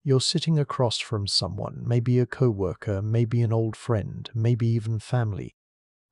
You're sitting across from someone, maybe a coworker, maybe an old friend, maybe even family,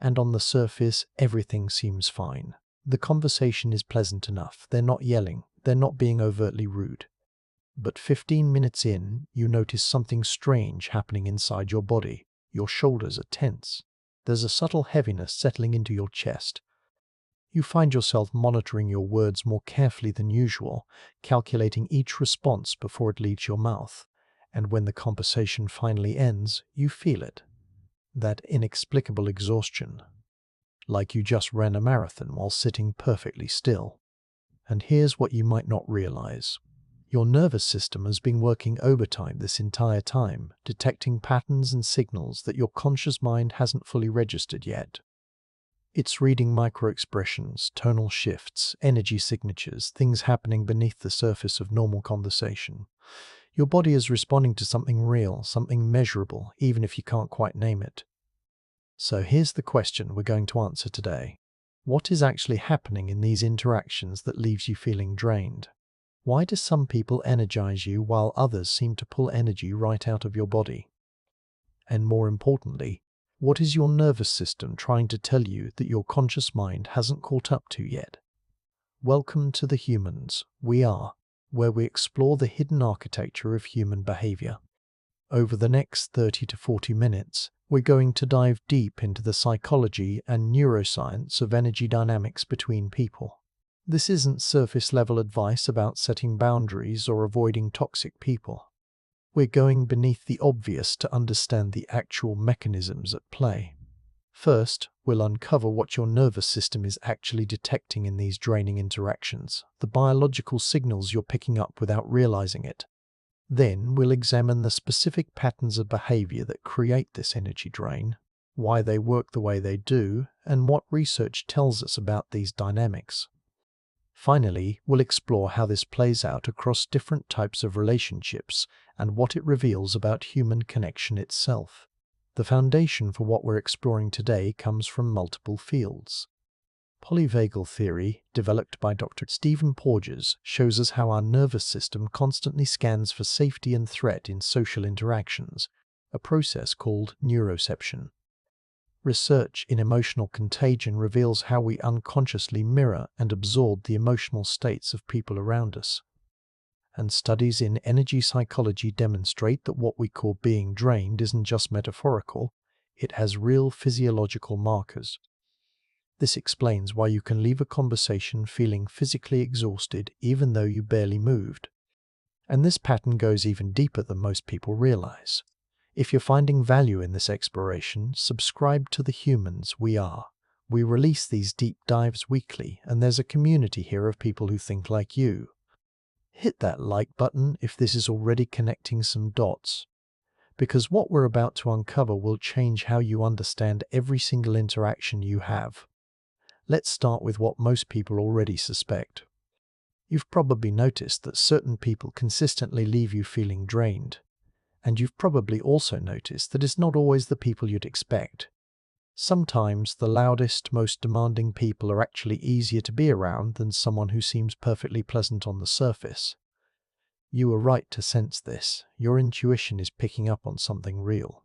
and on the surface, everything seems fine. The conversation is pleasant enough. They're not yelling. They're not being overtly rude. But 15 minutes in, you notice something strange happening inside your body. Your shoulders are tense. There's a subtle heaviness settling into your chest. You find yourself monitoring your words more carefully than usual, calculating each response before it leaves your mouth. And when the conversation finally ends, you feel it. That inexplicable exhaustion. Like you just ran a marathon while sitting perfectly still. And here's what you might not realize. Your nervous system has been working overtime this entire time, detecting patterns and signals that your conscious mind hasn't fully registered yet. It's reading micro-expressions, tonal shifts, energy signatures, things happening beneath the surface of normal conversation. Your body is responding to something real, something measurable, even if you can't quite name it. So here's the question we're going to answer today. What is actually happening in these interactions that leaves you feeling drained? Why do some people energize you while others seem to pull energy right out of your body? And more importantly, what is your nervous system trying to tell you that your conscious mind hasn't caught up to yet? Welcome to the Humans We Are, where we explore the hidden architecture of human behavior. Over the next 30 to 40 minutes, we're going to dive deep into the psychology and neuroscience of energy dynamics between people. This isn't surface-level advice about setting boundaries or avoiding toxic people. We're going beneath the obvious to understand the actual mechanisms at play. First, we'll uncover what your nervous system is actually detecting in these draining interactions, the biological signals you're picking up without realizing it. Then, we'll examine the specific patterns of behavior that create this energy drain, why they work the way they do, and what research tells us about these dynamics. Finally, we'll explore how this plays out across different types of relationships and what it reveals about human connection itself. The foundation for what we're exploring today comes from multiple fields. Polyvagal theory, developed by Dr. Stephen Porges, shows us how our nervous system constantly scans for safety and threat in social interactions, a process called neuroception. Research in emotional contagion reveals how we unconsciously mirror and absorb the emotional states of people around us. And studies in energy psychology demonstrate that what we call being drained isn't just metaphorical, it has real physiological markers. This explains why you can leave a conversation feeling physically exhausted even though you barely moved. And this pattern goes even deeper than most people realize. If you're finding value in this exploration, subscribe to the Humans We Are. We release these deep dives weekly, and there's a community here of people who think like you. Hit that like button if this is already connecting some dots, because what we're about to uncover will change how you understand every single interaction you have. Let's start with what most people already suspect. You've probably noticed that certain people consistently leave you feeling drained. And you've probably also noticed that it's not always the people you'd expect. Sometimes the loudest, most demanding people are actually easier to be around than someone who seems perfectly pleasant on the surface. You were right to sense this. Your intuition is picking up on something real.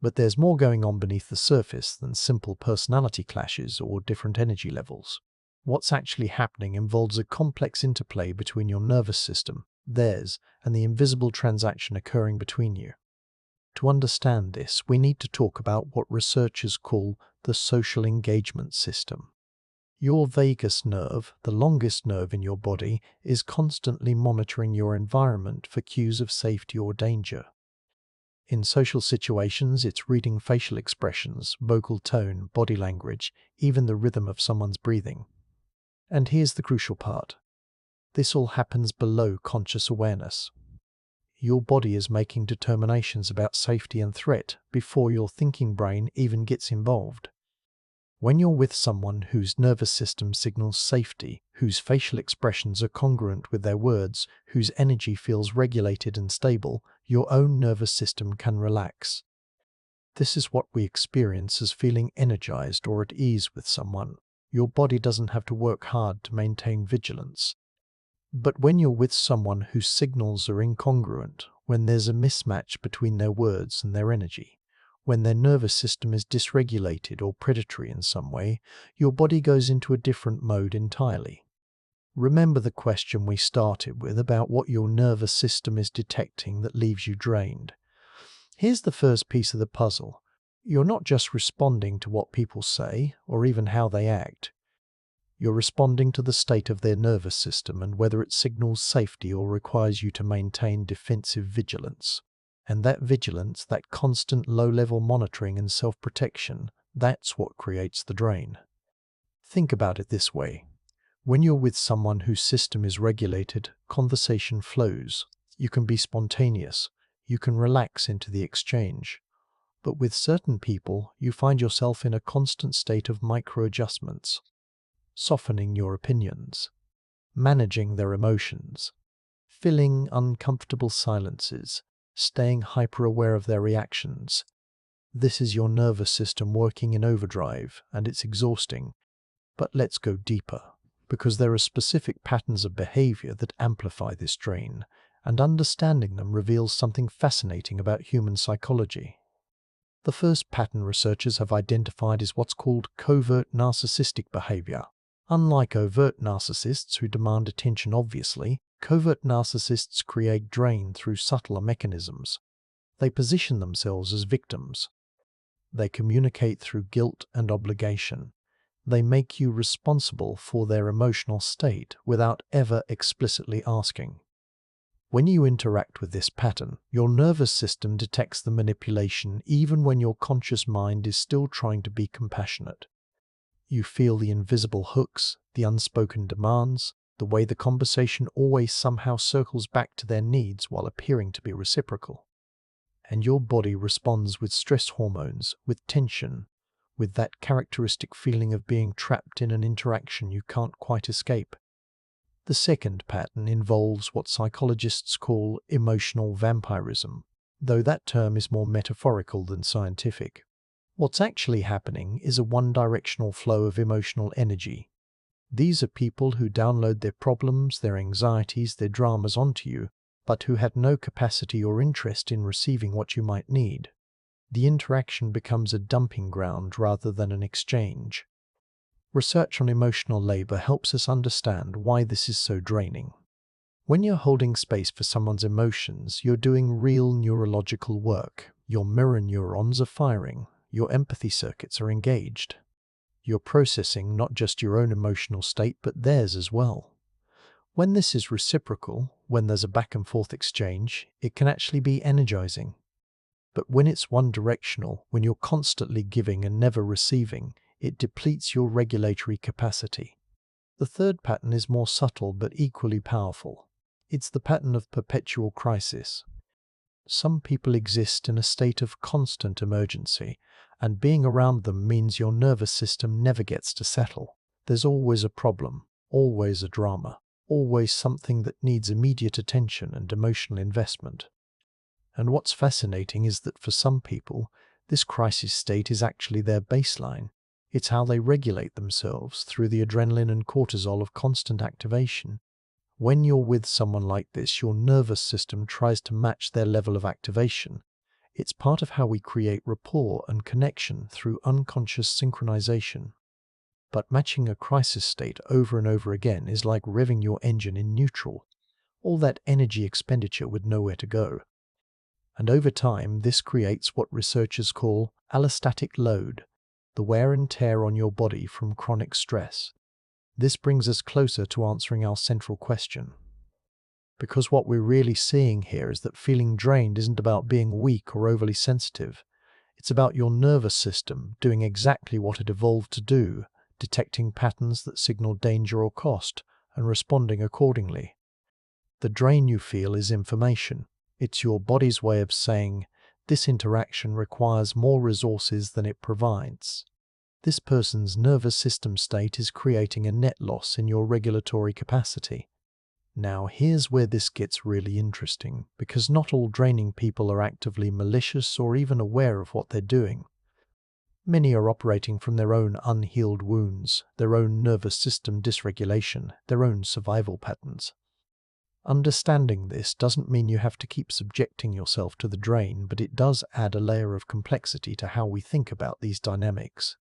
But there's more going on beneath the surface than simple personality clashes or different energy levels. What's actually happening involves a complex interplay between your nervous system, theirs, and the invisible transaction occurring between you. To understand this, we need to talk about what researchers call the social engagement system. Your vagus nerve, the longest nerve in your body, is constantly monitoring your environment for cues of safety or danger. In social situations, it's reading facial expressions, vocal tone, body language, even the rhythm of someone's breathing. And here's the crucial part. This all happens below conscious awareness. Your body is making determinations about safety and threat before your thinking brain even gets involved. When you're with someone whose nervous system signals safety, whose facial expressions are congruent with their words, whose energy feels regulated and stable, your own nervous system can relax. This is what we experience as feeling energized or at ease with someone. Your body doesn't have to work hard to maintain vigilance. But when you're with someone whose signals are incongruent, when there's a mismatch between their words and their energy, when their nervous system is dysregulated or predatory in some way, your body goes into a different mode entirely. Remember the question we started with about what your nervous system is detecting that leaves you drained. Here's the first piece of the puzzle. You're not just responding to what people say or even how they act. You're responding to the state of their nervous system and whether it signals safety or requires you to maintain defensive vigilance. And that vigilance, that constant low-level monitoring and self-protection, that's what creates the drain. Think about it this way. When you're with someone whose system is regulated, conversation flows. You can be spontaneous. You can relax into the exchange. But with certain people, you find yourself in a constant state of micro-adjustments, softening your opinions, managing their emotions, filling uncomfortable silences, staying hyper-aware of their reactions. This is your nervous system working in overdrive, and it's exhausting. But let's go deeper, because there are specific patterns of behavior that amplify this drain, and understanding them reveals something fascinating about human psychology. The first pattern researchers have identified is what's called covert narcissistic behavior. Unlike overt narcissists who demand attention obviously, covert narcissists create drain through subtler mechanisms. They position themselves as victims. They communicate through guilt and obligation. They make you responsible for their emotional state without ever explicitly asking. When you interact with this pattern, your nervous system detects the manipulation even when your conscious mind is still trying to be compassionate. You feel the invisible hooks, the unspoken demands, the way the conversation always somehow circles back to their needs while appearing to be reciprocal. And your body responds with stress hormones, with tension, with that characteristic feeling of being trapped in an interaction you can't quite escape. The second pattern involves what psychologists call emotional vampirism, though that term is more metaphorical than scientific. What's actually happening is a one-directional flow of emotional energy. These are people who download their problems, their anxieties, their dramas onto you, but who have no capacity or interest in receiving what you might need. The interaction becomes a dumping ground rather than an exchange. Research on emotional labor helps us understand why this is so draining. When you're holding space for someone's emotions, you're doing real neurological work. Your mirror neurons are firing. Your empathy circuits are engaged. You're processing not just your own emotional state, but theirs as well. When this is reciprocal, when there's a back and forth exchange, it can actually be energizing. But when it's one-directional, when you're constantly giving and never receiving, it depletes your regulatory capacity. The third pattern is more subtle but equally powerful. It's the pattern of perpetual crisis. Some people exist in a state of constant emergency, and being around them means your nervous system never gets to settle. There's always a problem, always a drama, always something that needs immediate attention and emotional investment. And what's fascinating is that for some people, this crisis state is actually their baseline. It's how they regulate themselves through the adrenaline and cortisol of constant activation. When you're with someone like this, your nervous system tries to match their level of activation. It's part of how we create rapport and connection through unconscious synchronization. But matching a crisis state over and over again is like revving your engine in neutral. All that energy expenditure with nowhere to go. And over time, this creates what researchers call allostatic load, the wear and tear on your body from chronic stress. This brings us closer to answering our central question. Because what we're really seeing here is that feeling drained isn't about being weak or overly sensitive. It's about your nervous system doing exactly what it evolved to do, detecting patterns that signal danger or cost, and responding accordingly. The drain you feel is information. It's your body's way of saying, this interaction requires more resources than it provides. This person's nervous system state is creating a net loss in your regulatory capacity. Now here's where this gets really interesting, because not all draining people are actively malicious or even aware of what they're doing. Many are operating from their own unhealed wounds, their own nervous system dysregulation, their own survival patterns. Understanding this doesn't mean you have to keep subjecting yourself to the drain, but it does add a layer of complexity to how we think about these dynamics.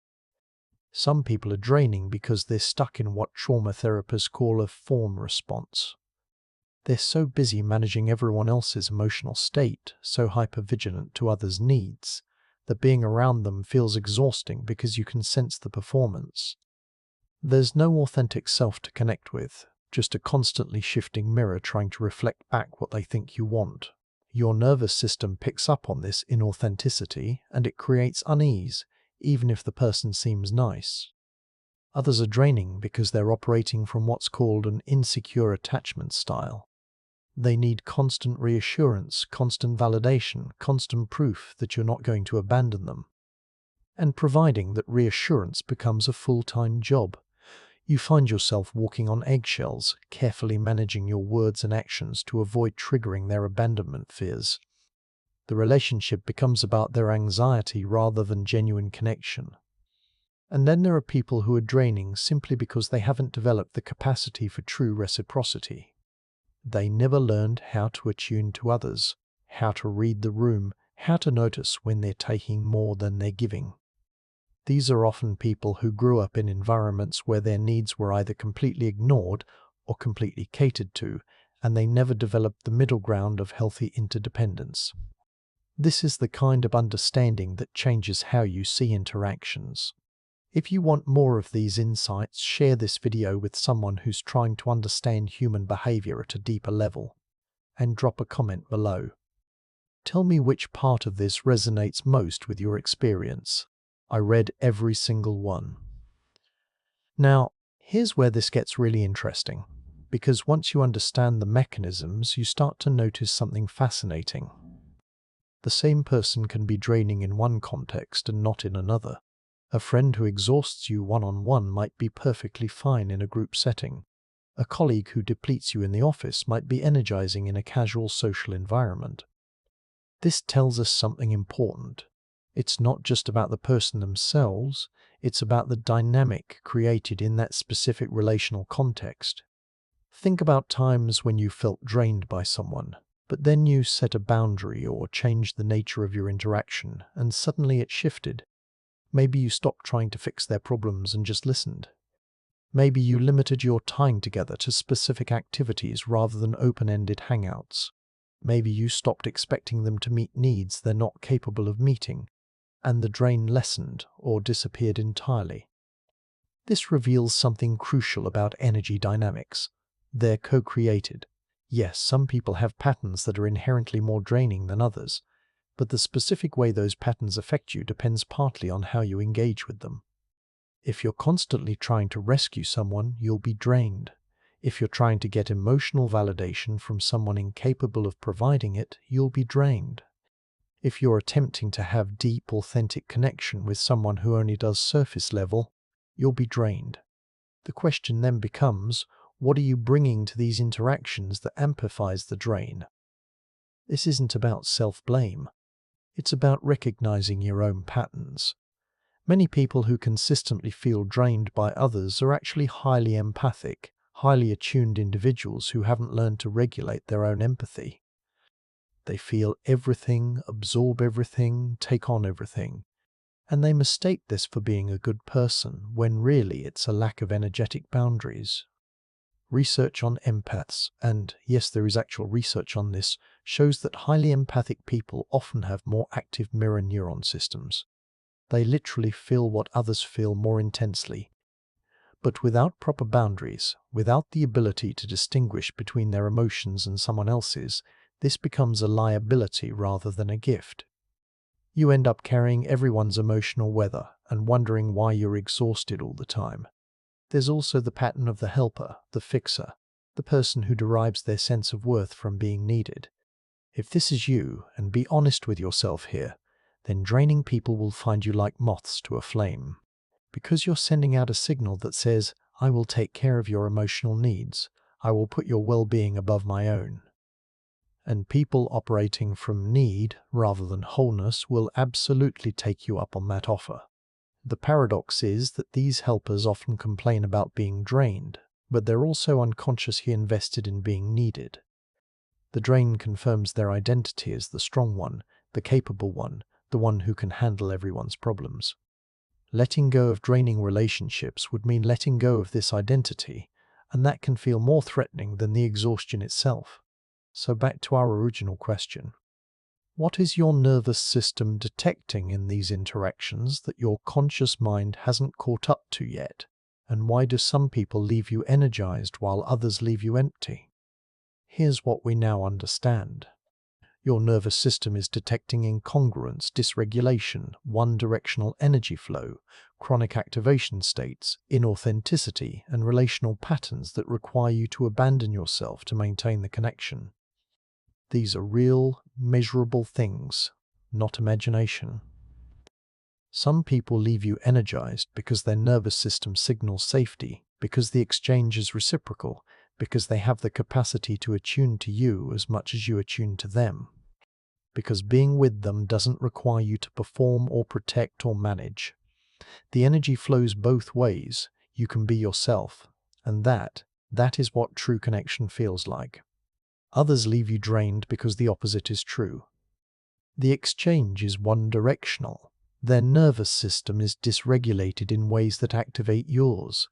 Some people are draining because they're stuck in what trauma therapists call a fawn response. They're so busy managing everyone else's emotional state, so hypervigilant to others' needs, that being around them feels exhausting because you can sense the performance. There's no authentic self to connect with, just a constantly shifting mirror trying to reflect back what they think you want. Your nervous system picks up on this inauthenticity, and it creates unease, even if the person seems nice. Others are draining because they're operating from what's called an insecure attachment style. They need constant reassurance, constant validation, constant proof that you're not going to abandon them. And providing that reassurance becomes a full-time job, you find yourself walking on eggshells, carefully managing your words and actions to avoid triggering their abandonment fears. The relationship becomes about their anxiety rather than genuine connection. And then there are people who are draining simply because they haven't developed the capacity for true reciprocity. They never learned how to attune to others, how to read the room, how to notice when they're taking more than they're giving. These are often people who grew up in environments where their needs were either completely ignored or completely catered to, and they never developed the middle ground of healthy interdependence. This is the kind of understanding that changes how you see interactions. If you want more of these insights, share this video with someone who's trying to understand human behavior at a deeper level, and drop a comment below. Tell me which part of this resonates most with your experience. I read every single one. Now, here's where this gets really interesting, because once you understand the mechanisms, you start to notice something fascinating. The same person can be draining in one context and not in another. A friend who exhausts you one-on-one might be perfectly fine in a group setting. A colleague who depletes you in the office might be energizing in a casual social environment. This tells us something important. It's not just about the person themselves, it's about the dynamic created in that specific relational context. Think about times when you felt drained by someone, but then you set a boundary or changed the nature of your interaction, and suddenly it shifted. Maybe you stopped trying to fix their problems and just listened. Maybe you limited your time together to specific activities rather than open-ended hangouts. Maybe you stopped expecting them to meet needs they're not capable of meeting, and the drain lessened or disappeared entirely. This reveals something crucial about energy dynamics. They're co-created. Yes, some people have patterns that are inherently more draining than others, but the specific way those patterns affect you depends partly on how you engage with them. If you're constantly trying to rescue someone, you'll be drained. If you're trying to get emotional validation from someone incapable of providing it, you'll be drained. If you're attempting to have deep, authentic connection with someone who only does surface level, you'll be drained. The question then becomes, what are you bringing to these interactions that amplifies the drain? This isn't about self-blame. It's about recognizing your own patterns. Many people who consistently feel drained by others are actually highly empathic, highly attuned individuals who haven't learned to regulate their own empathy. They feel everything, absorb everything, take on everything, and they mistake this for being a good person, when really it's a lack of energetic boundaries. Research on empaths, and yes, there is actual research on this, shows that highly empathic people often have more active mirror neuron systems. They literally feel what others feel more intensely. But without proper boundaries, without the ability to distinguish between their emotions and someone else's, this becomes a liability rather than a gift. You end up carrying everyone's emotional weather and wondering why you're exhausted all the time. There's also the pattern of the helper, the fixer, the person who derives their sense of worth from being needed. If this is you, and be honest with yourself here, then draining people will find you like moths to a flame. Because you're sending out a signal that says, I will take care of your emotional needs, I will put your well-being above my own. And people operating from need rather than wholeness will absolutely take you up on that offer. The paradox is that these helpers often complain about being drained, but they're also unconsciously invested in being needed. The drain confirms their identity as the strong one, the capable one, the one who can handle everyone's problems. Letting go of draining relationships would mean letting go of this identity, and that can feel more threatening than the exhaustion itself. So back to our original question. What is your nervous system detecting in these interactions that your conscious mind hasn't caught up to yet? And why do some people leave you energized while others leave you empty? Here's what we now understand. Your nervous system is detecting incongruence, dysregulation, one-directional energy flow, chronic activation states, inauthenticity, and relational patterns that require you to abandon yourself to maintain the connection. These are real, measurable things, not imagination. Some people leave you energized because their nervous system signals safety, because the exchange is reciprocal, because they have the capacity to attune to you as much as you attune to them. Because being with them doesn't require you to perform or protect or manage. The energy flows both ways. You can be yourself, and that is what true connection feels like. Others leave you drained because the opposite is true. The exchange is one-directional. Their nervous system is dysregulated in ways that activate yours.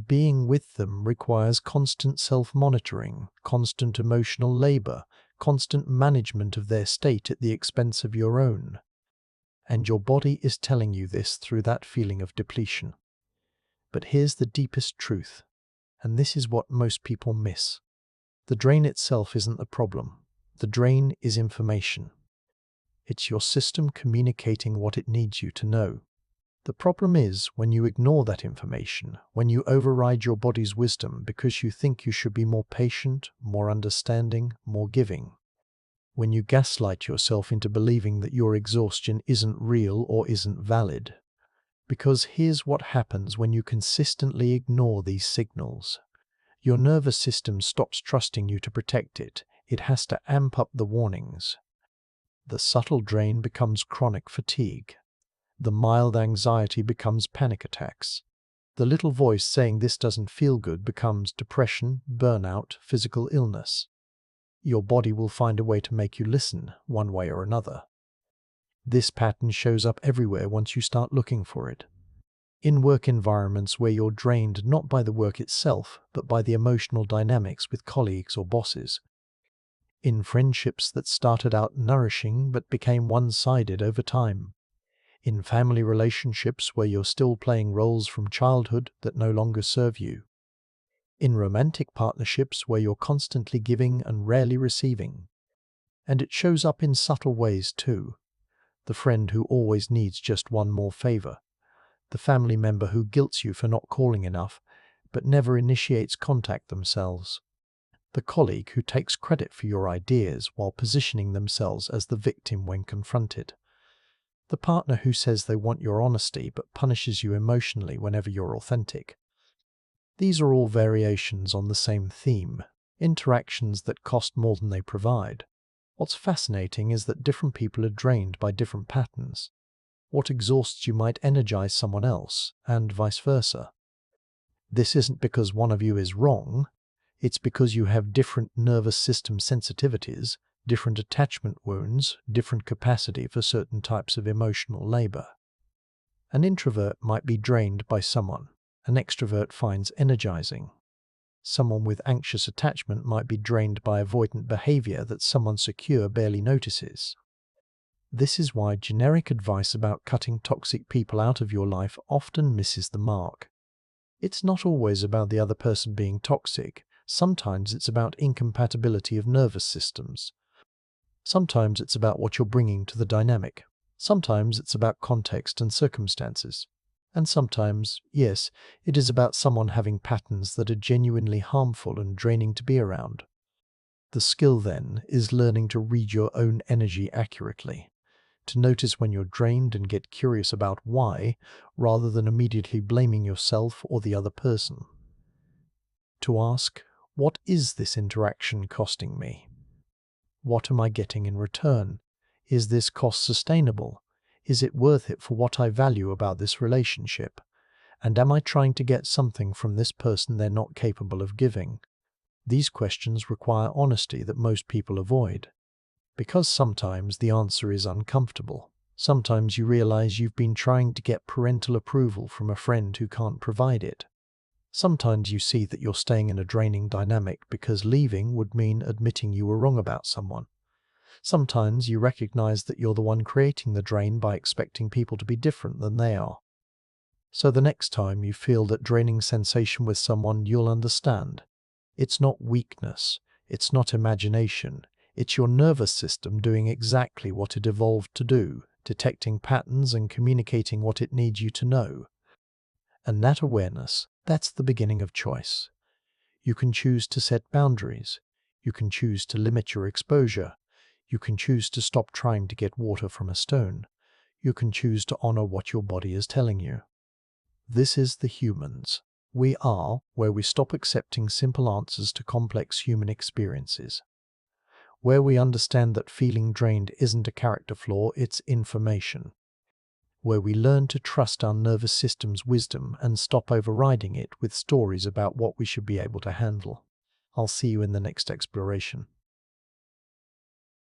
Being with them requires constant self-monitoring, constant emotional labor, constant management of their state at the expense of your own. And your body is telling you this through that feeling of depletion. But here's the deepest truth, and this is what most people miss. The drain itself isn't the problem. The drain is information. It's your system communicating what it needs you to know. The problem is when you ignore that information, when you override your body's wisdom because you think you should be more patient, more understanding, more giving. When you gaslight yourself into believing that your exhaustion isn't real or isn't valid. Because here's what happens when you consistently ignore these signals. Your nervous system stops trusting you to protect it. It has to amp up the warnings. The subtle drain becomes chronic fatigue. The mild anxiety becomes panic attacks. The little voice saying this doesn't feel good becomes depression, burnout, physical illness. Your body will find a way to make you listen, one way or another. This pattern shows up everywhere once you start looking for it. In work environments where you're drained not by the work itself, but by the emotional dynamics with colleagues or bosses. In friendships that started out nourishing but became one-sided over time. In family relationships where you're still playing roles from childhood that no longer serve you. In romantic partnerships where you're constantly giving and rarely receiving. And it shows up in subtle ways too. The friend who always needs just one more favor. The family member who guilts you for not calling enough, but never initiates contact themselves. The colleague who takes credit for your ideas while positioning themselves as the victim when confronted. The partner who says they want your honesty but punishes you emotionally whenever you're authentic. These are all variations on the same theme, interactions that cost more than they provide. What's fascinating is that different people are drained by different patterns. What exhausts you might energize someone else, and vice versa. This isn't because one of you is wrong, it's because you have different nervous system sensitivities, different attachment wounds, different capacity for certain types of emotional labor. An introvert might be drained by someone an extrovert finds energizing. Someone with anxious attachment might be drained by avoidant behavior that someone secure barely notices. This is why generic advice about cutting toxic people out of your life often misses the mark. It's not always about the other person being toxic. Sometimes it's about incompatibility of nervous systems. Sometimes it's about what you're bringing to the dynamic. Sometimes it's about context and circumstances. And sometimes, yes, it is about someone having patterns that are genuinely harmful and draining to be around. The skill, then, is learning to read your own energy accurately. To notice when you're drained and get curious about why, rather than immediately blaming yourself or the other person. To ask, what is this interaction costing me? What am I getting in return? Is this cost sustainable? Is it worth it for what I value about this relationship? And am I trying to get something from this person they're not capable of giving? These questions require honesty that most people avoid, because sometimes the answer is uncomfortable. Sometimes you realize you've been trying to get parental approval from a friend who can't provide it. Sometimes you see that you're staying in a draining dynamic because leaving would mean admitting you were wrong about someone. Sometimes you recognize that you're the one creating the drain by expecting people to be different than they are. So the next time you feel that draining sensation with someone, you'll understand. It's not weakness, it's not imagination, it's your nervous system doing exactly what it evolved to do, detecting patterns and communicating what it needs you to know. And that awareness, that's the beginning of choice. You can choose to set boundaries. You can choose to limit your exposure. You can choose to stop trying to get water from a stone. You can choose to honor what your body is telling you. This is the humans. We are where we stop accepting simple answers to complex human experiences. Where we understand that feeling drained isn't a character flaw, it's information. Where we learn to trust our nervous system's wisdom and stop overriding it with stories about what we should be able to handle. I'll see you in the next exploration.